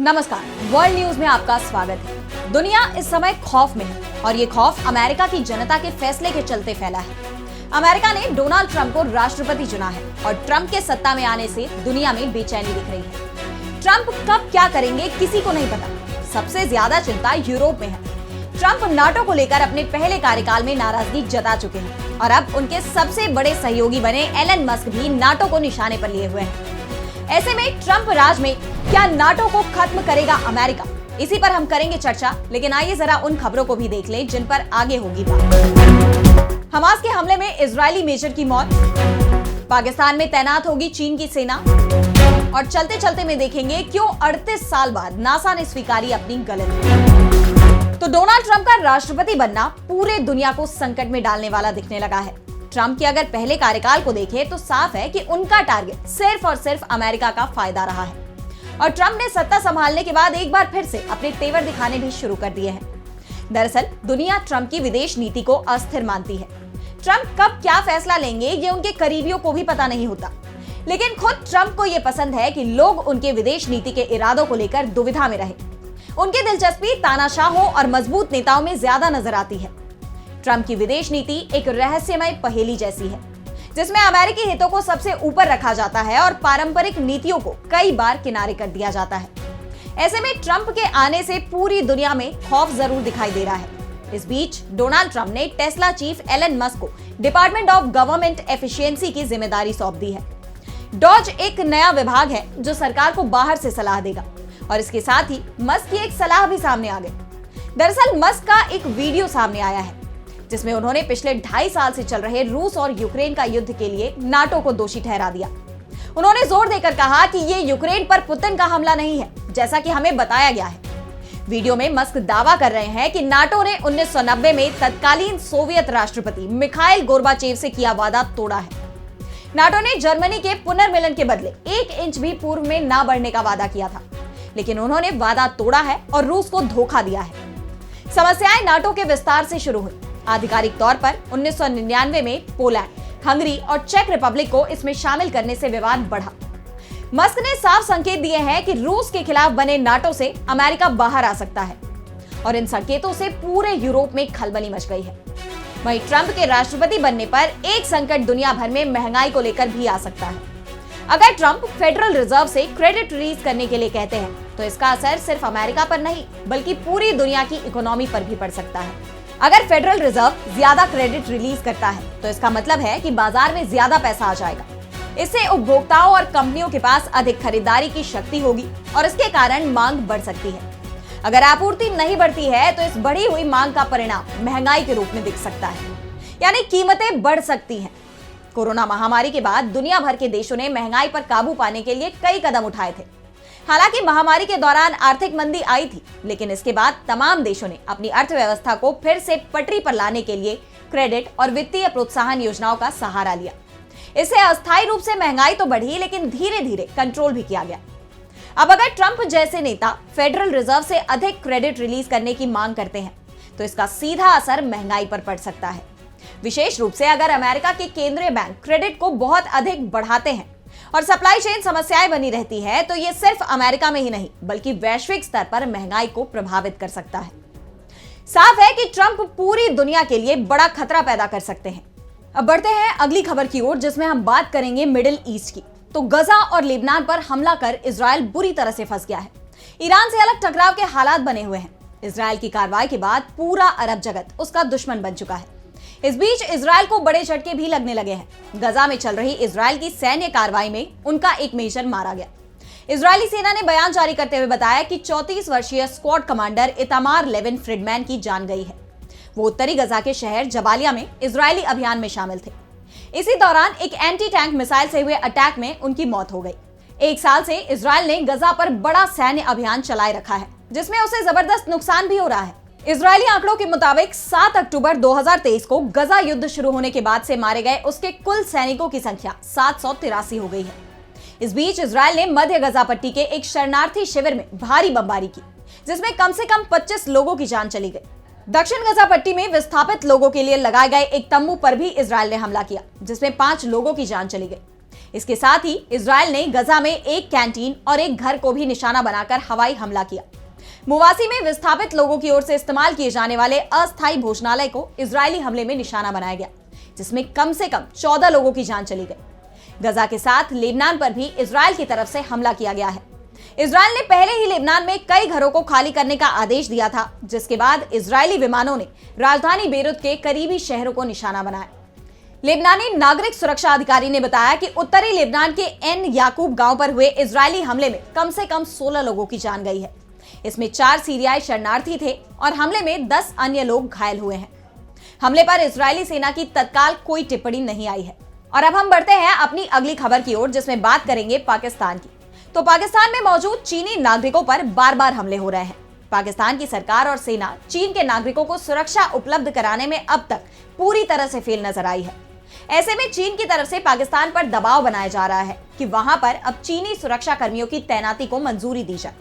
नमस्कार, world news में आपका स्वागत है। दुनिया इस समय खौफ में है और ये खौफ अमेरिका की जनता के फैसले के चलते फैला है। अमेरिका ने डोनाल्ड ट्रंप को राष्ट्रपति चुना है और ट्रंप के सत्ता में आने से दुनिया में बेचैनी दिख रही है। ट्रंप कब क्या करेंगे किसी को नहीं पता। सबसे ज्यादा चिंता यूरोप में है। ट्रंप नाटो को लेकर अपने पहले कार्यकाल में नाराजगी जता चुके हैं और अब उनके सबसे बड़े सहयोगी बने एलन मस्क भी नाटो को निशाने पर लिए हुए हैं। ऐसे में ट्रंप राज में क्या नाटो को खत्म करेगा अमेरिका? इसी पर हम करेंगे चर्चा, लेकिन आइए जरा उन खबरों को भी देख लें जिन पर आगे होगी बात। हमास के हमले में इजरायली मेजर की मौत, पाकिस्तान में तैनात होगी चीन की सेना और चलते चलते में देखेंगे क्यों 38 साल बाद नासा ने स्वीकारी अपनी गलती। तो डोनाल्ड ट्रंप का राष्ट्रपति बनना पूरे दुनिया को संकट में डालने वाला दिखने लगा है। ट्रंप के अगर पहले कार्यकाल को देखें तो साफ है कि उनका टारगेट सिर्फ और सिर्फ अमेरिका का फायदा रहा है और ट्रंप ने सत्ता संभालने के बाद एक बार फिर से अपने तेवर दिखाने भी शुरू कर दिए हैं। दरअसल दुनिया ट्रंप की विदेश नीति को अस्थिर मानती है। ट्रंप कब क्या फैसला लेंगे ये उनके करीबियों को भी पता नहीं होता, लेकिन खुद ट्रंप को यह पसंद है कि लोग उनके विदेश नीति के इरादों को लेकर दुविधा में रहे। उनकी दिलचस्पी तानाशाहों और मजबूत नेताओं में ज्यादा नजर आती है। ट्रंप की विदेश नीति एक रहस्यमय पहेली जैसी है, जिसमें अमेरिकी हितों को सबसे ऊपर रखा जाता है और पारंपरिक नीतियों को कई बार किनारे कर दिया जाता है। ऐसे में ट्रंप के आने से पूरी दुनिया में खौफ जरूर दिखाई दे रहा है। इस बीच डोनाल्ड ट्रंप ने टेस्ला चीफ एलन मस्क को डिपार्टमेंट ऑफ गवर्नमेंट एफिशिएंसी की जिम्मेदारी सौंप दी है। डॉज एक नया विभाग है जो सरकार को बाहर से सलाह देगा और इसके साथ ही मस्क की एक सलाह भी सामने आ गई। दरअसल मस्क का एक वीडियो सामने आया है जिसमें उन्होंने पिछले 2.5 साल से चल रहे रूस और यूक्रेन का युद्ध के लिए नाटो को दोषी ठहरा दिया। उन्होंने जोर देकर कहा कि ये यूक्रेन पर पुतिन का हमला नहीं है, जैसा कि हमें बताया गया है। वीडियो में मस्क दावा कर रहे हैं कि नाटो ने 1990 में तत्कालीन सोवियत राष्ट्रपति मिखाइल गोर्बाचेव से किया वादा तोड़ा है। नाटो ने जर्मनी के पुनर्मिलन के बदले 1 इंच भी पूर्व में ना बढ़ने का वादा किया था, लेकिन उन्होंने वादा तोड़ा है और रूस को धोखा दिया है। समस्याएं नाटो के विस्तार से शुरू हुई। आधिकारिक तौर पर 1999 में पोलैंड, हंगरी और चेक रिपब्लिक को इसमें शामिल करने से विवाद बढ़ा। मस्क ने साफ संकेत दिए हैं कि रूस के खिलाफ बने नाटो से अमेरिका बाहर आ सकता है और इन संकेतों से पूरे यूरोप में खलबली मच गई है। वहीं ट्रंप के राष्ट्रपति बनने पर एक संकट दुनिया भर में महंगाई को लेकर भी आ सकता है। अगर ट्रंप फेडरल रिजर्व से क्रेडिट रिलीज करने के लिए कहते हैं तो इसका असर सिर्फ अमेरिका पर नहीं बल्कि पूरी दुनिया की इकोनॉमी पर भी पड़ सकता है। अगर फेडरल रिजर्व ज्यादा क्रेडिट रिलीज करता है तो इसका मतलब है कि बाजार में ज्यादा पैसा आ जाएगा। इससे उपभोक्ताओं और कंपनियों के पास अधिक खरीदारी की शक्ति होगी और इसके कारण मांग बढ़ सकती है। अगर आपूर्ति नहीं बढ़ती है तो इस बढ़ी हुई मांग का परिणाम महंगाई के रूप में दिख सकता है, यानी कीमतें बढ़ सकती हैं। कोरोना महामारी के बाद दुनिया भर के देशों ने महंगाई पर काबू पाने के लिए कई कदम उठाए थे। हालांकि महामारी के दौरान आर्थिक मंदी आई थी, लेकिन इसके बाद तमाम देशों ने अपनी अर्थव्यवस्था को फिर से पटरी पर लाने के लिए क्रेडिट और वित्तीय प्रोत्साहन योजनाओं का सहारा लिया। इससे अस्थायी रूप से महंगाई तो बढ़ी, लेकिन धीरे धीरे कंट्रोल भी किया गया। अब अगर ट्रंप जैसे नेता फेडरल रिजर्व से अधिक क्रेडिट रिलीज करने की मांग करते हैं तो इसका सीधा असर महंगाई पर पड़ सकता है। विशेष रूप से अगर अमेरिका के केंद्रीय बैंक क्रेडिट को बहुत अधिक बढ़ाते हैं और सप्लाई चेन समस्याएं बनी रहती है तो ये सिर्फ अमेरिका में ही नहीं बल्कि वैश्विक स्तर पर महंगाई को प्रभावित कर सकता है। साफ है कि ट्रंप पूरी दुनिया के लिए बड़ा खतरा पैदा कर सकते हैं। अब बढ़ते हैं अगली खबर की ओर, जिसमें हम बात करेंगे मिडिल ईस्ट की। तो गजा और लेबनान पर हमला कर इजरायल बुरी तरह से फंस गया है। ईरान से अलग टकराव के हालात बने हुए हैं। इजरायल की कार्रवाई के बाद पूरा अरब जगत उसका दुश्मन बन चुका है। इस बीच इजरायल को बड़े झटके भी लगने लगे हैं। गजा में चल रही इजरायल की सैन्य कार्रवाई में उनका एक मेजर मारा गया। इजरायली सेना ने बयान जारी करते हुए बताया कि 34 वर्षीय squad commander Itamar Levin Friedman की जान गई है। वो उत्तरी गजा के शहर जबालिया में इजरायली अभियान में शामिल थे। इसी दौरान एक एंटी टैंक मिसाइल से हुए अटैक में उनकी मौत हो गई। 1 साल से इजरायल ने गजा पर बड़ा सैन्य अभियान चलाए रखा है, जिसमें उसे जबरदस्त नुकसान भी हो रहा है। इजरायली आंकड़ों के मुताबिक 7 अक्टूबर 2023 को गजा युद्ध शुरू होने के बाद से मारे गए उसके कुल सैनिकों की संख्या 783 हो गई है। इस बीच इजरायल ने मध्य गजा पट्टी के एक शरणार्थी शिविर में भारी बमबारी की, जिसमें कम से कम 25 लोगों की जान चली गई। दक्षिण गजा पट्टी में विस्थापित लोगों के लिए लगाए गए एक तंबू पर भी इजरायल ने हमला किया, जिसमें 5 लोगों की जान चली गई। इसके साथ ही इजराइल ने गजा में एक कैंटीन और एक घर को भी निशाना बनाकर हवाई हमला किया। मुवासी में विस्थापित लोगों की ओर से इस्तेमाल किए जाने वाले अस्थायी भोजनालय को इजरायली हमले में निशाना बनाया गया, जिसमें कम से कम 14 लोगों की जान चली गई। गजा के साथ लेबनान पर भी इजराइल की तरफ से हमला किया गया है। इजराइल ने पहले ही लेबनान में कई घरों को खाली करने का आदेश दिया था, जिसके बाद इजरायली विमानों ने राजधानी बेरूत के करीबी शहरों को निशाना बनाया। लेबनानी नागरिक सुरक्षा अधिकारी ने बताया कि उत्तरी लेबनान के एन याकूब गांव पर हुए इजरायली हमले में कम से कम 16 लोगों की जान गई है। इसमें 4 सीरियाई शरणार्थी थे और हमले में 10 अन्य लोग घायल हुए हैं। हमले पर इजरायली सेना की तत्काल कोई टिप्पणी नहीं आई है। और अब हम बढ़ते हैं अपनी अगली खबर की ओर, जिसमें बात करेंगे पाकिस्तान की। तो पाकिस्तान में मौजूद चीनी नागरिकों पर बार-बार हमले हो रहे हैं। पाकिस्तान की सरकार और सेना चीन के नागरिकों को सुरक्षा उपलब्ध कराने में अब तक पूरी तरह से फेल नजर आई है। ऐसे में चीन की तरफ से पाकिस्तान पर दबाव बनाया जा रहा है कि वहां पर अब चीनी सुरक्षा कर्मियों की तैनाती को मंजूरी दी जाए,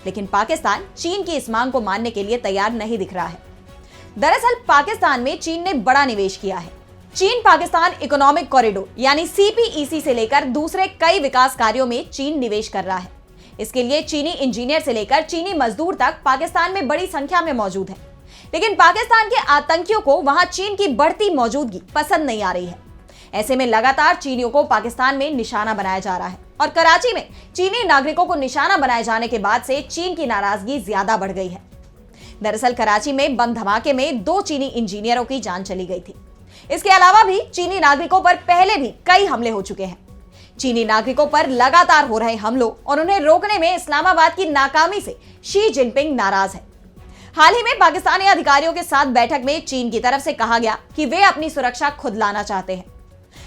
लेकिन पाकिस्तान चीन की इस मांग को मानने के लिए तैयार नहीं दिख रहा है। दरअसल पाकिस्तान में चीन ने बड़ा निवेश किया है। चीन पाकिस्तान इकोनॉमिक कॉरिडोर यानी CPEC से लेकर दूसरे कई विकास कार्यों में चीन निवेश कर रहा है। इसके लिए चीनी इंजीनियर से लेकर चीनी मजदूर तक पाकिस्तान में बड़ी संख्या में मौजूद है, लेकिन पाकिस्तान के आतंकियों को वहां चीन की बढ़ती मौजूदगी पसंद नहीं आ रही है। ऐसे में लगातार चीनियों को पाकिस्तान में निशाना बनाया जा रहा है और कराची में चीनी नागरिकों को निशाना बनाए जाने के बाद से चीन की नाराजगी ज्यादा बढ़ गई है। दरअसल कराची में बम धमाके में 2 चीनी इंजीनियरों की जान चली गई थी। इसके अलावा भी चीनी नागरिकों पर पहले भी कई हमले हो चुके हैं। चीनी नागरिकों पर लगातार हो रहे हमलों और उन्हें रोकने में इस्लामाबाद की नाकामी से शी जिनपिंग नाराज है। हाल ही में पाकिस्तानी अधिकारियों के साथ बैठक में चीन की तरफ से कहा गया कि वे अपनी सुरक्षा खुद लाना चाहते हैं।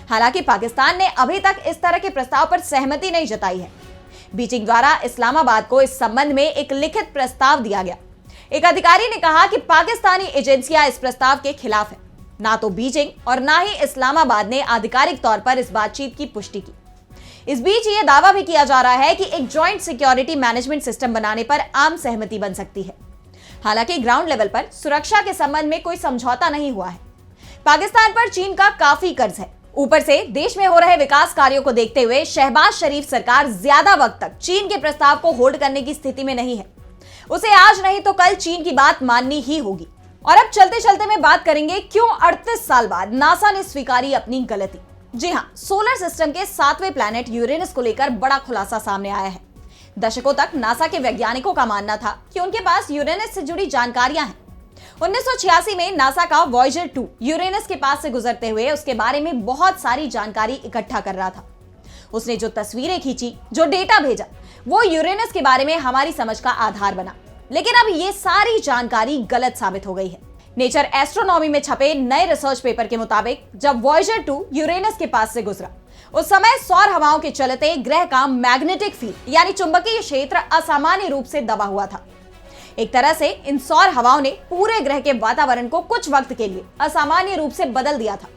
हालांकि पाकिस्तान ने अभी तक इस तरह के प्रस्ताव पर सहमति नहीं जताई है। बीजिंग द्वारा इस्लामाबाद को इस संबंध में एक लिखित प्रस्ताव दिया गया। एक अधिकारी ने कहा कि पाकिस्तानी एजेंसियां इस प्रस्ताव के खिलाफ है। ना तो बीजिंग और ना ही इस्लामाबाद ने आधिकारिक तौर पर इस बातचीत की पुष्टि की। इस बीच ये दावा भी किया जा रहा है कि एक जॉइंट सिक्योरिटी मैनेजमेंट सिस्टम बनाने पर आम सहमति बन सकती है। हालांकि ग्राउंड लेवल पर सुरक्षा के संबंध में कोई समझौता नहीं हुआ है। पाकिस्तान पर चीन का काफी कर्ज है। ऊपर से देश में हो रहे विकास कार्यों को देखते हुए शहबाज शरीफ सरकार ज्यादा वक्त तक चीन के प्रस्ताव को होल्ड करने की स्थिति में नहीं है। उसे आज नहीं तो कल चीन की बात माननी ही होगी। और अब चलते चलते में बात करेंगे क्यों 38 साल बाद नासा ने स्वीकारी अपनी गलती। जी हां, सोलर सिस्टम के 7वें प्लैनेट यूरेनस को लेकर बड़ा खुलासा सामने आया है। दशकों तक नासा के वैज्ञानिकों का मानना था कि उनके पास यूरेनस से जुड़ी जानकारियां हैं। 1986 में नासा का वॉयेजर 2 यूरेनस के पास से गुजरते हुए उसके बारे में बहुत सारी जानकारी इकट्ठा कर रहा था। उसने जो तस्वीरें खींची, जो डेटा भेजा, वो यूरेनस के बारे में हमारी समझ का आधार बना। लेकिन अब ये सारी जानकारी गलत साबित हो गई है। नेचर एस्ट्रोनॉमी में छपे नए रिसर्च पेपर के मुताबिक जब वॉयेजर 2 यूरेनस के पास से गुजरा, उस समय सौर हवाओं के चलते ग्रह का मैग्नेटिक फील्ड यानी चुंबकीय क्षेत्र असामान्य रूप से दबा हुआ था। एक तरह से इन सौर हवाओं ने पूरे ग्रह के वातावरण को कुछ वक्त के लिए असामान्य रूप से बदल दिया था,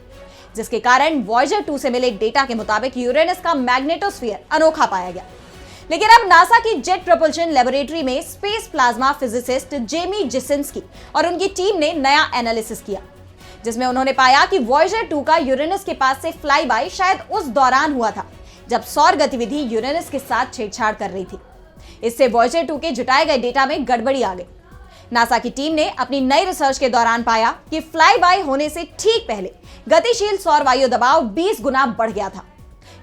जिसके कारण वॉयेजर 2 से मिले डेटा के मुताबिक यूरेनस का मैग्नेटोस्फीयर अनोखा पाया गया। लेकिन अब नासा की जेट प्रोपल्शन लेबोरेटरी में स्पेस प्लाज्मा फिजिसिस्ट जेमी जिसिंस्की और उनकी टीम ने नया एनालिसिस किया, जिसमें उन्होंने पाया कि वॉयेजर 2 का यूरेनस के पास से फ्लाई बाय शायद उस दौरान हुआ था जब सौर गतिविधि यूरेनस के साथ छेड़छाड़ कर रही थी। इससे वॉयेजर 2 के जुटाए गए डेटा में गड़बड़ी आ गई। नासा की टीम ने अपनी नई रिसर्च के दौरान पाया कि फ्लाई बाय होने से ठीक पहले गतिशील सौर वायु दबाव 20 गुना बढ़ गया था।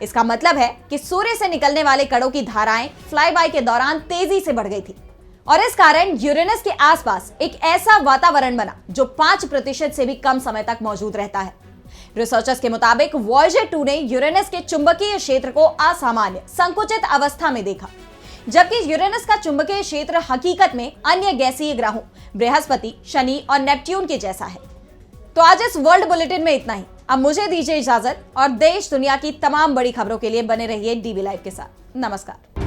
इसका मतलब है कि सूर्य से निकलने वाले कणों की धाराएं फ्लाई बाय के दौरान तेजी से बढ़ गई थी और इस कारण यूरेनस के आसपास एक ऐसा वातावरण बना जो 5% से भी कम समय तक मौजूद रहता है। रिसर्चर्स के मुताबिक वॉयेजर 2 ने यूरेनस के चुंबकीय क्षेत्र को असामान्य संकुचित अवस्था में देखा, जबकि यूरेनस का चुंबकीय क्षेत्र हकीकत में अन्य गैसीय ग्रहों बृहस्पति, शनि और नेपट्यून के जैसा है। तो आज इस वर्ल्ड बुलेटिन में इतना ही। अब मुझे दीजिए इजाजत और देश दुनिया की तमाम बड़ी खबरों के लिए बने रहिए डीवी लाइव के साथ। नमस्कार।